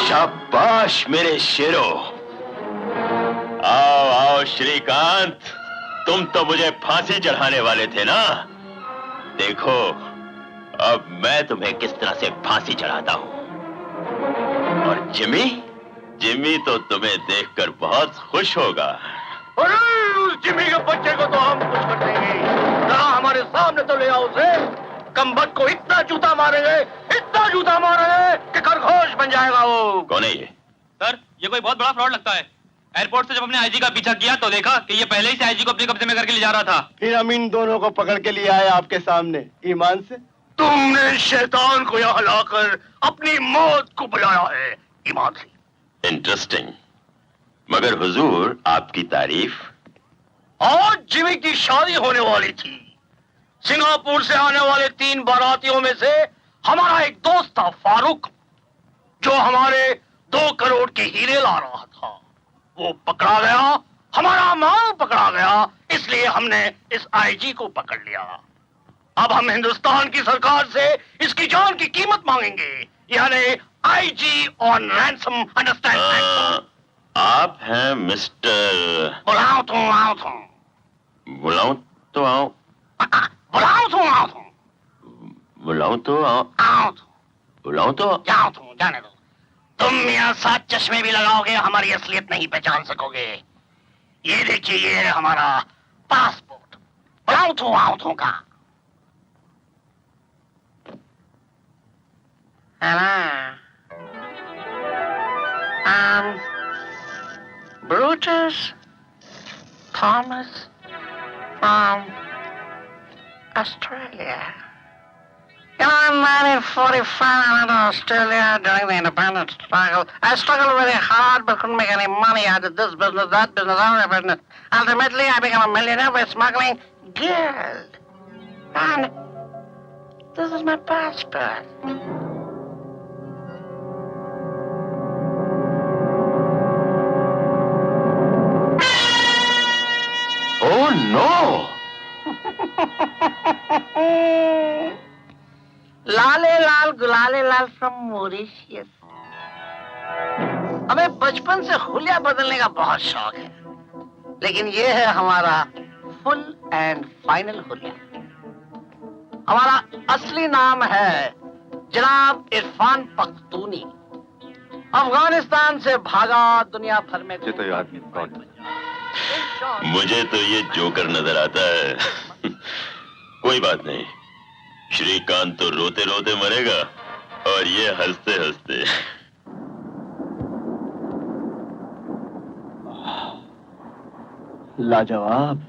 शाबाश मेरे शेरों। आओ आओ श्रीकांत, तुम तो मुझे फांसी चढ़ाने वाले थे ना। देखो अब मैं तुम्हें किस तरह से फांसी चढ़ाता हूं। और जिमी, जिमी तो तुम्हें देखकर बहुत खुश होगा। अरे उस जिमी के बच्चे को तो हम कुछ कर देंगे। जरा हमारे सामने तो ले आओ उसे। कमबख्त को इतना जूता मारेंगे, इतना जूता मारेंगे कि खरगोश बन जाएगा वो। कौन है ये? सर ये कोई बहुत बड़ा फ्रॉड लगता है। एयरपोर्ट से जब हमने आईजी का पीछा किया तो देखा कि ये पहले ही से आईजी को अपने कब्जे में करके ले जा रहा था। फिर हम इन दोनों को पकड़ के लिए आए आपके सामने ईमान से। तुमने शैतान को यहाँ लाकर अपनी मौत को बुलाया है ईमान से। इंटरेस्टिंग। मगर हुजूर आपकी तारीफ। आज जिमी की शादी होने वाली थी। सिंगापुर से आने वाले 3 बारातियों में से हमारा एक दोस्त था फारूक, जो हमारे 2 करोड़ के हीरे ला रहा था। वो पकड़ा गया, हमारा माल पकड़ा गया, इसलिए हमने इस आईजी को पकड़ लिया। अब हम हिंदुस्तान की सरकार से इसकी जान की कीमत मांगेंगे, यानी आईजी ऑन रैंसम। अंडरस्टैंड? आप हैं मिस्टर? बुलाओ तो आओ तो। बुलाऊं तो आओ? बुलाओ तो आओ तो। बुलाऊं तो आओ? आओ तो। बुलाऊं तो? जाओ तुम, जाने दो। तुम यहाँ 7 चश्मे भी लगाओगे, हमारी असलियत नहीं पहचान सकोगे। ये देखिए, ये है हमारा पासपोर्ट। बुलाओ तो आओ तो का। Brutus Thomas from Australia. You know, in 1945, I went to Australia during the independence struggle. I struggled really hard, but couldn't make any money. I did this business, that business, other business. Ultimately, I became a millionaire by smuggling gold. And this is my passport. Oh no! लाले लाल गुलाले लाल from Mauritius. हमें बचपन से हुलिया बदलने का बहुत शौक है, लेकिन ये है हमारा फुल एंड फाइनल हुलिया। हमारा असली नाम है जनाब इरफान पख्तूनी। अफगानिस्तान से भागा, दुनिया भर में। ये तो ये आदमी कौन? मुझे तो ये जोकर नजर आता है। कोई बात नहीं, श्रीकांत तो रोते रोते मरेगा और ये हंसते हंसते। लाजवाब।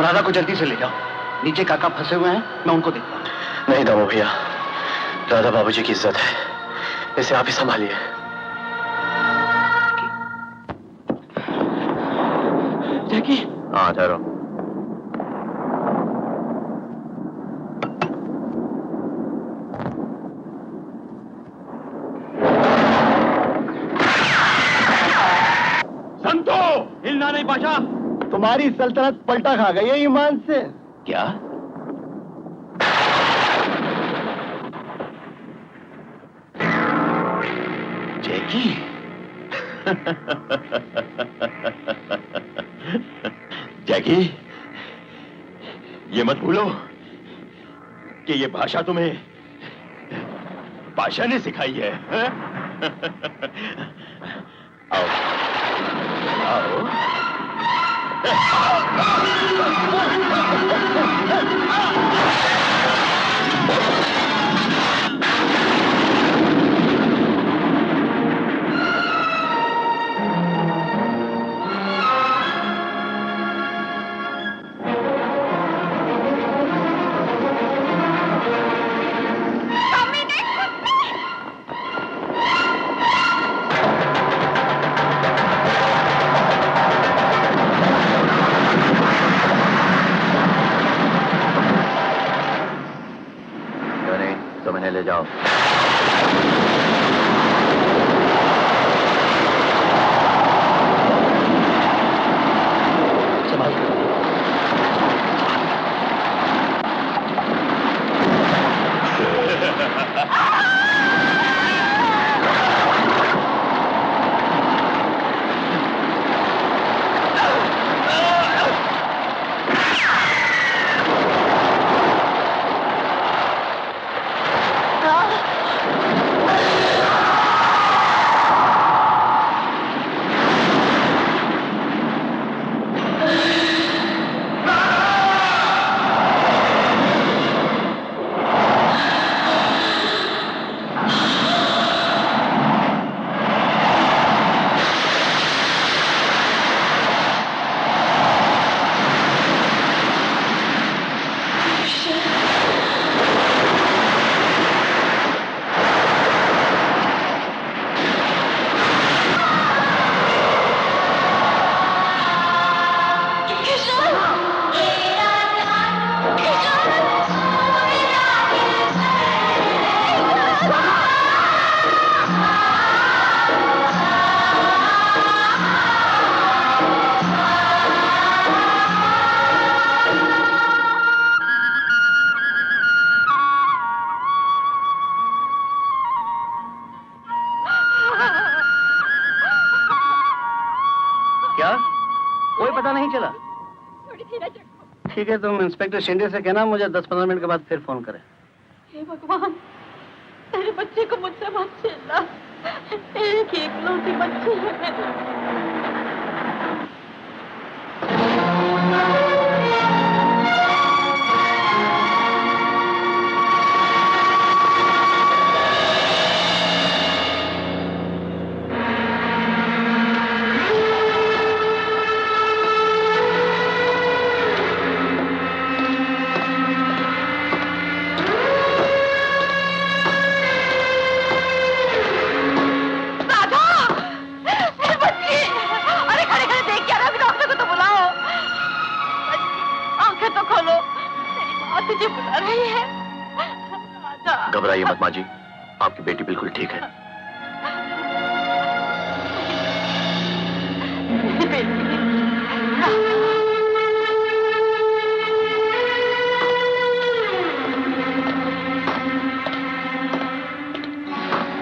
तुम राधा को जल्दी से ले जाओ। नीचे काका फंसे हुए हैं, मैं उनको देखता हूँ। नहीं दामू भैया, राधा बाबूजी की इज्जत है, इसे आप ही संभालिए। जैकी। हाँ ठहरो। संतो, हिलना नहीं पाशा। तुम्हारी सल्तनत पलटा खा गई है ईमान से। क्या? जैकी? जैकी, ये मत भूलो कि ये भाषा तुम्हें पाशा ने सिखाई है, हैं? आओ, आओ। ले जाओ। संभाल कर। क्या? कोई पता नहीं चला? ठीक है, तुम इंस्पेक्टर शिंदे से कहना मुझे 10-15 मिनट के बाद फिर फोन करें। हे भगवान, तेरे बच्चे को मुझसे मत छीनना। एक इकलौती बच्ची है मेरी। घबराइए मत माँ जी, आपकी बेटी बिल्कुल ठीक है।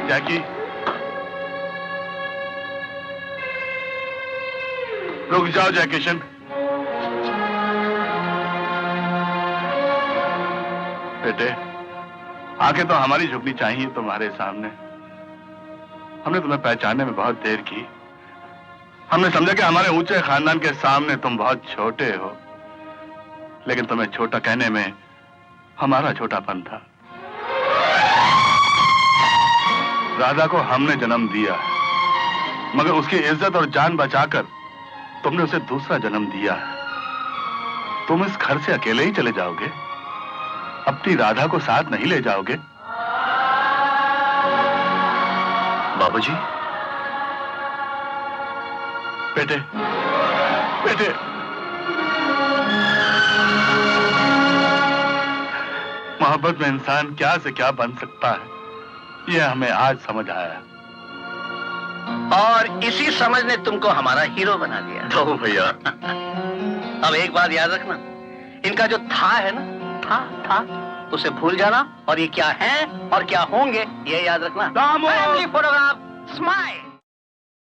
जैकी, रुक जाओ जैकिशन। बेटे, आंखें तो हमारी झुकनी चाहिए तुम्हारे सामने। हमने तुम्हें पहचानने में बहुत देर की। हमने समझा कि हमारे ऊंचे खानदान के सामने तुम बहुत छोटे हो, लेकिन तुम्हें छोटा कहने में हमारा छोटापन था। राधा को हमने जन्म दिया, मगर उसकी इज्जत और जान बचाकर तुमने उसे दूसरा जन्म दिया है। तुम इस घर से अकेले ही चले जाओगे? अपनी राधा को साथ नहीं ले जाओगे? बाबूजी, बेटे, बेटे, मोहब्बत में इंसान क्या से क्या बन सकता है, यह हमें आज समझ आया। और इसी समझ ने तुमको हमारा हीरो बना दिया। तो भैया, अब एक बात याद रखना, इनका जो था है ना, था उसे भूल जाना, और ये क्या है और क्या होंगे ये याद रखना। Photograph smile.